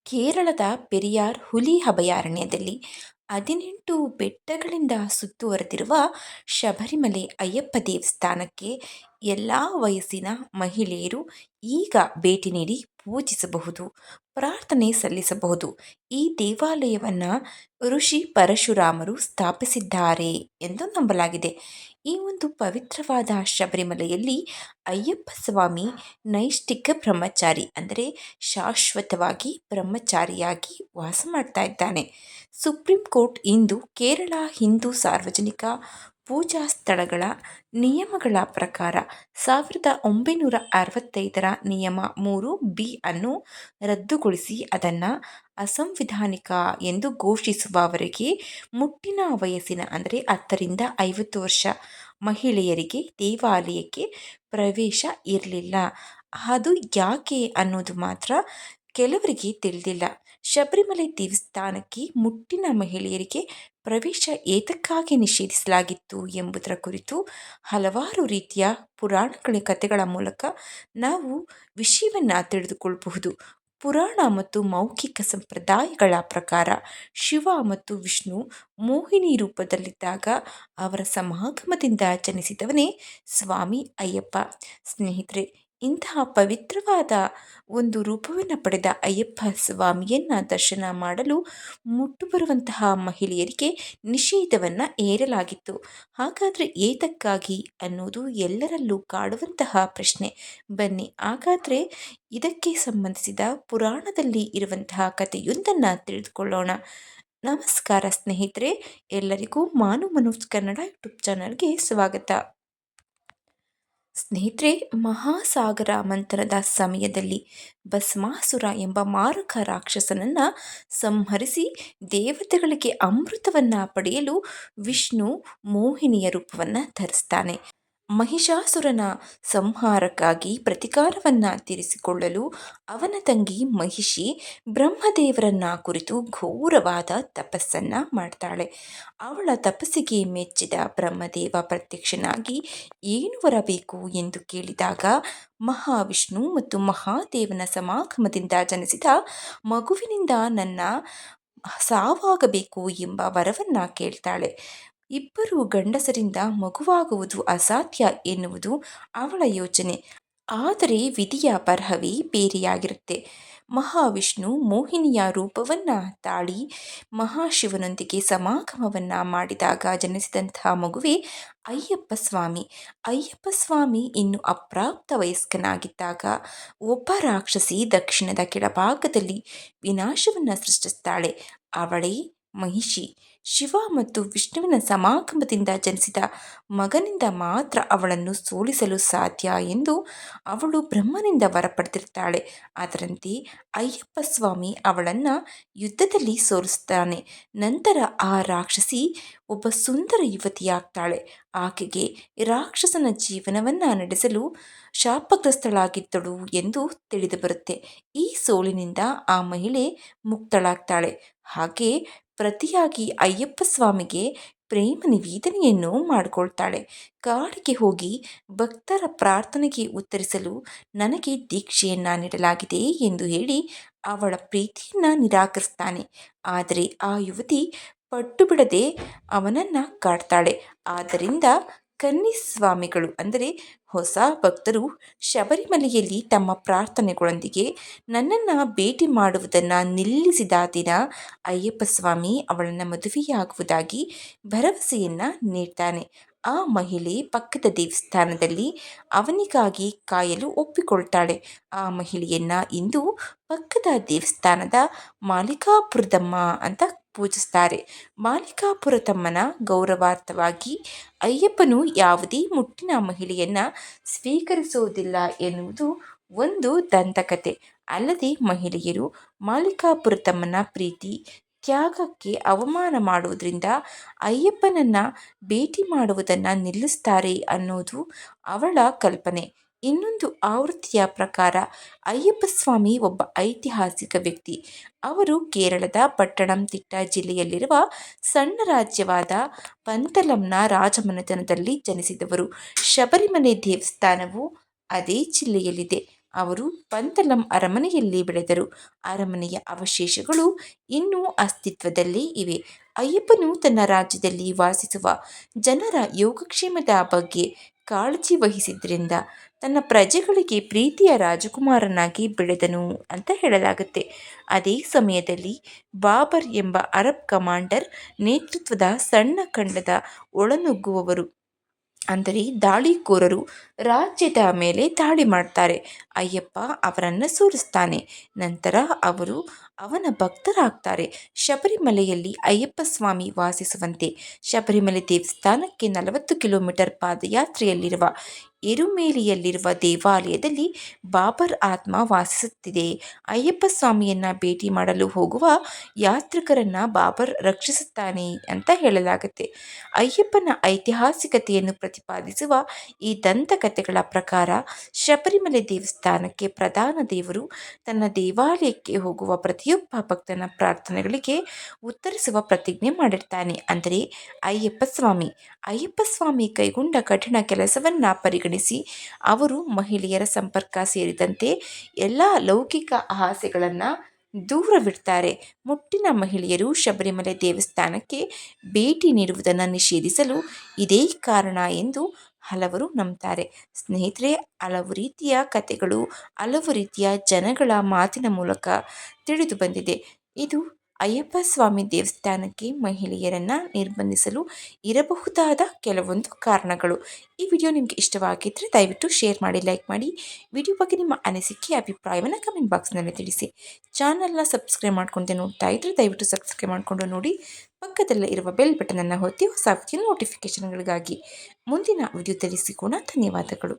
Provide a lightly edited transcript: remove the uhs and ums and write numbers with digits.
ಕೇರಳದ ಪೆರಿಯಾರ್ ಹುಲಿ ಅಭಯಾರಣ್ಯದಲ್ಲಿ 18 ಬೆಟ್ಟಗಳಿಂದ ಸುತ್ತುವರೆದಿರುವ ಶಬರಿಮಲೆ ಅಯ್ಯಪ್ಪ ದೇವಸ್ಥಾನಕ್ಕೆ ಎಲ್ಲ ವಯಸ್ಸಿನ ಮಹಿಳೆಯರು ಈಗ ಭೇಟಿ ನೀಡಿ ಪೂಜಿಸಬಹುದು, ಪ್ರಾರ್ಥನೆ ಸಲ್ಲಿಸಬಹುದು. ಈ ದೇವಾಲಯವನ್ನು ಋಷಿ ಪರಶುರಾಮರು ಸ್ಥಾಪಿಸಿದ್ದಾರೆ ಎಂದು ನಂಬಲಾಗಿದೆ. ಈ ಒಂದು ಪವಿತ್ರವಾದ ಶಬರಿಮಲೆಯಲ್ಲಿ ಅಯ್ಯಪ್ಪ ಸ್ವಾಮಿ ನೈಷ್ಠಿಕ ಬ್ರಹ್ಮಚಾರಿ ಅಂದರೆ ಶಾಶ್ವತವಾಗಿ ಬ್ರಹ್ಮಚಾರಿಯಾಗಿ ವಾಸ ಮಾಡ್ತಾ ಇದ್ದಾನೆ. ಸುಪ್ರೀಂ ಕೋರ್ಟ್ ಇಂದು ಕೇರಳ ಹಿಂದೂ ಸಾರ್ವಜನಿಕ ಪೂಜಾ ಸ್ಥಳಗಳ ನಿಯಮಗಳ ಪ್ರಕಾರ 1965ರ ನಿಯಮ 3B ಅನ್ನು ರದ್ದುಗೊಳಿಸಿ ಅದನ್ನು ಅಸಂವಿಧಾನಿಕ ಎಂದು ಘೋಷಿಸುವವರೆಗೆ ಮುಟ್ಟಿನ ವಯಸ್ಸಿನ ಅಂದರೆ 10ರಿಂದ 50 ವರ್ಷ ಮಹಿಳೆಯರಿಗೆ ದೇವಾಲಯಕ್ಕೆ ಪ್ರವೇಶ ಇರಲಿಲ್ಲ. ಅದು ಯಾಕೆ ಅನ್ನೋದು ಮಾತ್ರ ಕೆಲವರಿಗೆ ತಿಳಿದಿಲ್ಲ. ಶಬರಿಮಲೆ ದೇವಸ್ಥಾನಕ್ಕೆ ಮುಟ್ಟಿನ ಮಹಿಳೆಯರಿಗೆ ಪ್ರವೇಶ ಏತಕ್ಕಾಗಿ ನಿಷೇಧಿಸಲಾಗಿತ್ತು ಎಂಬುದರ ಕುರಿತು ಹಲವಾರು ರೀತಿಯ ಪುರಾಣಗಳ ಕಥೆಗಳ ಮೂಲಕ ನಾವು ವಿಷಯವನ್ನು ತಿಳಿದುಕೊಳ್ಳಬಹುದು. ಪುರಾಣ ಮತ್ತು ಮೌಖಿಕ ಸಂಪ್ರದಾಯಗಳ ಪ್ರಕಾರ ಶಿವ ಮತ್ತು ವಿಷ್ಣು ಮೋಹಿನಿ ರೂಪದಲ್ಲಿದ್ದಾಗ ಅವರ ಸಮಾಗಮದಿಂದ ಜನಿಸಿದವನೇ ಸ್ವಾಮಿ ಅಯ್ಯಪ್ಪ. ಸ್ನೇಹಿತರೆ, ಇಂತಹ ಪವಿತ್ರವಾದ ಒಂದು ರೂಪವನ್ನು ಪಡೆದ ಅಯ್ಯಪ್ಪ ಸ್ವಾಮಿಯನ್ನು ದರ್ಶನ ಮಾಡಲು ಮುಟ್ಟು ಬರುವಂತಹ ಮಹಿಳೆಯರಿಗೆ ನಿಷೇಧವನ್ನು ಹೇರಲಾಗಿತ್ತು. ಹಾಗಾದರೆ ಏತಕ್ಕಾಗಿ ಅನ್ನೋದು ಎಲ್ಲರಲ್ಲೂ ಕಾಡುವಂತಹ ಪ್ರಶ್ನೆ. ಬನ್ನಿ ಹಾಗಾದರೆ ಇದಕ್ಕೆ ಸಂಬಂಧಿಸಿದ ಪುರಾಣದಲ್ಲಿ ಇರುವಂತಹ ಕಥೆಯೊಂದನ್ನು ತಿಳಿದುಕೊಳ್ಳೋಣ. ನಮಸ್ಕಾರ ಸ್ನೇಹಿತರೆ, ಎಲ್ಲರಿಗೂ ಮಾನು ಮನೋಜ್ ಕನ್ನಡ ಯೂಟ್ಯೂಬ್ ಚಾನಲ್ಗೆ ಸ್ವಾಗತ. ಸ್ನೇಹಿತರೆ, ಮಹಾಸಾಗರ ಮಂಥನದ ಸಮಯದಲ್ಲಿ ಭಸ್ಮಾಸುರ ಎಂಬ ಮಾರಕ ರಾಕ್ಷಸನನ್ನು ಸಂಹರಿಸಿ ದೇವತೆಗಳಿಗೆ ಅಮೃತವನ್ನು ಪಡೆಯಲು ವಿಷ್ಣು ಮೋಹಿನಿಯ ರೂಪವನ್ನು ಧರಿಸ್ತಾನೆ. ಮಹಿಷಾಸುರನ ಸಂಹಾರಕ್ಕಾಗಿ ಪ್ರತಿಕಾರವನ್ನು ತೀರಿಸಿಕೊಳ್ಳಲು ಅವನ ತಂಗಿ ಮಹಿಷಿ ಬ್ರಹ್ಮದೇವರನ್ನ ಕುರಿತು ಘೋರವಾದ ತಪಸ್ಸನ್ನು ಮಾಡ್ತಾಳೆ. ಅವಳ ತಪಸ್ಸಿಗೆ ಮೆಚ್ಚಿದ ಬ್ರಹ್ಮದೇವ ಪ್ರತ್ಯಕ್ಷನಾಗಿ ಏನು ಬರಬೇಕು ಎಂದು ಕೇಳಿದಾಗ ಮಹಾವಿಷ್ಣು ಮತ್ತು ಮಹಾದೇವನ ಸಮಾಗಮದಿಂದ ಜನಿಸಿದ ಮಗುವಿನಿಂದ ನನ್ನ ಸಾವಾಗಬೇಕು ಎಂಬ ವರವನ್ನು ಕೇಳ್ತಾಳೆ. ಇಬ್ಬರು ಗಂಡಸರಿಂದ ಮಗುವಾಗುವುದು ಅಸಾಧ್ಯ ಎನ್ನುವುದು ಅವಳ ಯೋಚನೆ. ಆದರೆ ವಿಧಿಯ ಬರಹವೇ ಬೇರೆಯಾಗಿರುತ್ತೆ. ಮಹಾವಿಷ್ಣು ಮೋಹಿನಿಯ ರೂಪವನ್ನು ತಾಳಿ ಮಹಾಶಿವನೊಂದಿಗೆ ಸಮಾಗಮವನ್ನು ಮಾಡಿದಾಗ ಜನಿಸಿದಂತಹ ಮಗುವೇ ಅಯ್ಯಪ್ಪ ಸ್ವಾಮಿ. ಅಯ್ಯಪ್ಪ ಸ್ವಾಮಿ ಇನ್ನು ಅಪ್ರಾಪ್ತ ವಯಸ್ಕನಾಗಿದ್ದಾಗ ಒಬ್ಬ ರಾಕ್ಷಸಿ ದಕ್ಷಿಣದ ಕೆಳಭಾಗದಲ್ಲಿ ವಿನಾಶವನ್ನು ಸೃಷ್ಟಿಸ್ತಾಳೆ. ಅವಳೇ ಮಹಿಷಿ. ಶಿವ ಮತ್ತು ವಿಷ್ಣುವಿನ ಸಮಾಗಮದಿಂದ ಜನಿಸಿದ ಮಗನಿಂದ ಮಾತ್ರ ಅವಳನ್ನು ಸೋಲಿಸಲು ಸಾಧ್ಯ ಎಂದು ಅವಳು ಬ್ರಹ್ಮನಿಂದ ವರ ಪಡೆದಿರ್ತಾಳೆ. ಅದರಂತೆ ಅಯ್ಯಪ್ಪ ಸ್ವಾಮಿ ಅವಳನ್ನು ಯುದ್ಧದಲ್ಲಿ ಸೋಲಿಸ್ತಾನೆ. ನಂತರ ಆ ರಾಕ್ಷಸಿ ಒಬ್ಬ ಸುಂದರ ಯುವತಿಯಾಗ್ತಾಳೆ. ಆಕೆಗೆ ರಾಕ್ಷಸನ ಜೀವನವನ್ನು ನಡೆಸಲು ಶಾಪಗ್ರಸ್ತಳಾಗಿದ್ದಳು ಎಂದು ತಿಳಿದುಬರುತ್ತೆ. ಈ ಸೋಲಿನಿಂದ ಆ ಮಹಿಳೆ ಮುಕ್ತಳಾಗ್ತಾಳೆ. ಹಾಗೆ ಪ್ರತಿಯಾಗಿ ಅಯ್ಯಪ್ಪ ಸ್ವಾಮಿಗೆ ಪ್ರೇಮ ನಿವೇದನೆಯನ್ನು ಮಾಡಿಕೊಳ್ತಾಳೆ. ಕಾಡಿಗೆ ಹೋಗಿ ಭಕ್ತರ ಪ್ರಾರ್ಥನೆಗೆ ಉತ್ತರಿಸಲು ನನಗೆ ದೀಕ್ಷೆಯನ್ನು ನೀಡಲಾಗಿದೆ ಎಂದು ಹೇಳಿ ಅವಳ ಪ್ರೀತಿಯನ್ನು ನಿರಾಕರಿಸ್ತಾನೆ. ಆದರೆ ಆ ಯುವತಿ ಪಟ್ಟು ಬಿಡದೆ ಅವನನ್ನು ಕಾಡ್ತಾಳೆ. ಆದ್ದರಿಂದ ಕನ್ನಿಸ್ವಾಮಿಗಳು ಅಂದರೆ ಹೊಸ ಭಕ್ತರು ಶಬರಿಮಲೆಯಲ್ಲಿ ತಮ್ಮ ಪ್ರಾರ್ಥನೆಗಳೊಂದಿಗೆ ನನ್ನನ್ನು ಭೇಟಿ ಮಾಡುವುದನ್ನು ನಿಲ್ಲಿಸಿದ ದಿನ ಅಯ್ಯಪ್ಪ ಸ್ವಾಮಿ ಅವಳನ್ನು ಮದುವೆಯಾಗುವುದಾಗಿ ಭರವಸೆಯನ್ನು ನೀಡ್ತಾನೆ. ಆ ಮಹಿಳೆ ಪಕ್ಕದ ದೇವಸ್ಥಾನದಲ್ಲಿ ಅವನಿಗಾಗಿ ಕಾಯಲು ಒಪ್ಪಿಕೊಳ್ತಾಳೆ. ಆ ಮಹಿಳೆಯನ್ನು ಇಂದು ಪಕ್ಕದ ದೇವಸ್ಥಾನದ ಮಾಲಿಕಾಪುರದಮ್ಮ ಅಂತ ಪೂಜಿಸ್ತಾರೆ. ಮಾಲಿಕಾಪುರದಮ್ಮನ ಗೌರವಾರ್ಥವಾಗಿ ಅಯ್ಯಪ್ಪನು ಯಾವುದೇ ಮುಟ್ಟಿನ ಮಹಿಳೆಯನ್ನು ಸ್ವೀಕರಿಸುವುದಿಲ್ಲ ಎನ್ನುವುದು ಒಂದು ದಂತಕಥೆ. ಅಲ್ಲದೆ ಮಹಿಳೆಯರು ಮಾಲಿಕಾಪುರದಮ್ಮನ ಪ್ರೀತಿ ತ್ಯಾಗಕ್ಕೆ ಅವಮಾನ ಮಾಡುವುದರಿಂದ ಅಯ್ಯಪ್ಪನನ್ನು ಭೇಟಿ ಮಾಡುವುದನ್ನು ನಿಲ್ಲಿಸ್ತಾರೆ ಅನ್ನೋದು ಅವಳ ಕಲ್ಪನೆ. ಇನ್ನೊಂದು ಆವೃತ್ತಿಯ ಪ್ರಕಾರ ಅಯ್ಯಪ್ಪ ಸ್ವಾಮಿ ಒಬ್ಬ ಐತಿಹಾಸಿಕ ವ್ಯಕ್ತಿ. ಅವರು ಕೇರಳದ ಪಟ್ಟಣಂತಿಟ್ಟ ಜಿಲ್ಲೆಯಲ್ಲಿರುವ ಸಣ್ಣ ರಾಜ್ಯವಾದ ಪಂತಲಂನ ರಾಜಮನೆತನದಲ್ಲಿ ಜನಿಸಿದವರು. ಶಬರಿಮಲೆ ದೇವಸ್ಥಾನವು ಅದೇ ಜಿಲ್ಲೆಯಲ್ಲಿದೆ. ಅವರು ಪಂತಲಂ ಅರಮನೆಯಲ್ಲಿ ಬೆಳೆದರು. ಅರಮನೆಯ ಅವಶೇಷಗಳು ಇನ್ನೂ ಅಸ್ತಿತ್ವದಲ್ಲೇ ಇವೆ. ಅಯ್ಯಪ್ಪನು ತನ್ನ ರಾಜ್ಯದಲ್ಲಿ ವಾಸಿಸುವ ಜನರ ಯೋಗಕ್ಷೇಮದ ಬಗ್ಗೆ ಕಾಳಜಿ ವಹಿಸಿದ್ರಿಂದ ತನ್ನ ಪ್ರಜೆಗಳಿಗೆ ಪ್ರೀತಿಯ ರಾಜಕುಮಾರನಾಗಿ ಬೆಳೆದನು ಅಂತ ಹೇಳಲಾಗುತ್ತೆ. ಅದೇ ಸಮಯದಲ್ಲಿ ಬಾಬರ್ ಎಂಬ ಅರಬ್ ಕಮಾಂಡರ್ ನೇತೃತ್ವದ ಸಣ್ಣ ಖಂಡದ ಒಳನುಗ್ಗುವವರು ಅಂದರೆ ದಾಳಿಕೋರರು ರಾಜ್ಯದ ಮೇಲೆ ದಾಳಿ ಮಾಡ್ತಾರೆ. ಅಯ್ಯಪ್ಪ ಅವರನ್ನು ಸೋಲಿಸ್ತಾನೆ. ನಂತರ ಅವರು ಅವನ ಭಕ್ತರಾಗ್ತಾರೆ. ಶಬರಿಮಲೆಯಲ್ಲಿ ಅಯ್ಯಪ್ಪ ಸ್ವಾಮಿ ವಾಸಿಸುವಂತೆ ಶಬರಿಮಲೆ ದೇವಸ್ಥಾನಕ್ಕೆ 40 ಕಿಲೋಮೀಟರ್ ಪಾದಯಾತ್ರೆಯಲ್ಲಿರುವ ಎರುಮೇಲಿಯಲ್ಲಿರುವ ದೇವಾಲಯದಲ್ಲಿ ಬಾಬರ್ ಆತ್ಮ ವಾಸಿಸುತ್ತಿದೆ. ಅಯ್ಯಪ್ಪ ಸ್ವಾಮಿಯನ್ನ ಭೇಟಿ ಮಾಡಲು ಹೋಗುವ ಯಾತ್ರಿಕರನ್ನ ಬಾಬರ್ ರಕ್ಷಿಸುತ್ತಾನೆ ಅಂತ ಹೇಳಲಾಗುತ್ತೆ. ಅಯ್ಯಪ್ಪನ ಐತಿಹಾಸಿಕತೆಯನ್ನು ಪ್ರತಿಪಾದಿಸುವ ಈ ದಂತಕಥೆಗಳ ಪ್ರಕಾರ ಶಬರಿಮಲೆ ದೇವಸ್ಥಾನಕ್ಕೆ ಪ್ರಧಾನ ದೇವರು ತನ್ನ ದೇವಾಲಯಕ್ಕೆ ಹೋಗುವ ಪ್ರತಿಯೊಬ್ಬ ಭಕ್ತನ ಪ್ರಾರ್ಥನೆಗಳಿಗೆ ಉತ್ತರಿಸುವ ಪ್ರತಿಜ್ಞೆ ಮಾಡಿರ್ತಾನೆ. ಅಂದರೆ ಅಯ್ಯಪ್ಪ ಸ್ವಾಮಿ ಕೈಗೊಂಡ ಕಠಿಣ ಕೆಲಸವನ್ನ ಪರಿಗಣಿಸಿ ಅವರು ಮಹಿಳೆಯರ ಸಂಪರ್ಕ ಸೇರಿದಂತೆ ಎಲ್ಲ ಲೌಕಿಕ ಆಸೆಗಳನ್ನು ದೂರವಿಡ್ತಾರೆ. ಮುಟ್ಟಿನ ಮಹಿಳೆಯರು ಶಬರಿಮಲೆ ದೇವಸ್ಥಾನಕ್ಕೆ ಭೇಟಿ ನೀಡುವುದನ್ನು ನಿಷೇಧಿಸಲು ಇದೇ ಕಾರಣ ಎಂದು ಹಲವರು ನಂಬ್ತಾರೆ. ಸ್ನೇಹಿತರೆ, ಹಲವು ರೀತಿಯ ಕಥೆಗಳು, ಹಲವು ರೀತಿಯ ಜನಗಳ ಮಾತಿನ ಮೂಲಕ ತಿಳಿದು ಬಂದಿದೆ. ಇದು ಅಯ್ಯಪ್ಪ ಸ್ವಾಮಿ ದೇವಸ್ಥಾನಕ್ಕೆ ಮಹಿಳೆಯರನ್ನು ನಿರ್ಬಂಧಿಸಲು ಇರಬಹುದಾದ ಕೆಲವೊಂದು ಕಾರಣಗಳು. ಈ ವಿಡಿಯೋ ನಿಮಗೆ ಇಷ್ಟವಾಗಿದ್ದರೆ ದಯವಿಟ್ಟು ಶೇರ್ ಮಾಡಿ, ಲೈಕ್ ಮಾಡಿ. ವಿಡಿಯೋ ಬಗ್ಗೆ ನಿಮ್ಮ ಅನಿಸಿಕೆ ಅಭಿಪ್ರಾಯವನ್ನು ಕಮೆಂಟ್ ಬಾಕ್ಸ್ನಲ್ಲಿ ತಿಳಿಸಿ. ಚಾನಲ್ನ ಸಬ್ಸ್ಕ್ರೈಬ್ ಮಾಡ್ಕೊಂಡೆ ನೋಡ್ತಾ ಇದ್ದರೆ ದಯವಿಟ್ಟು ಸಬ್ಸ್ಕ್ರೈಬ್ ಮಾಡಿಕೊಂಡು ನೋಡಿ. ಪಕ್ಕದಲ್ಲೇ ಇರುವ ಬೆಲ್ ಬಟನನ್ನು ಒತ್ತಿ ಹೊಸ ವಿಡಿಯೋ ನೋಟಿಫಿಕೇಷನ್ಗಳಿಗಾಗಿ. ಮುಂದಿನ ವಿಡಿಯೋದಲ್ಲಿ ಸಿಗೋಣ. ಧನ್ಯವಾದಗಳು.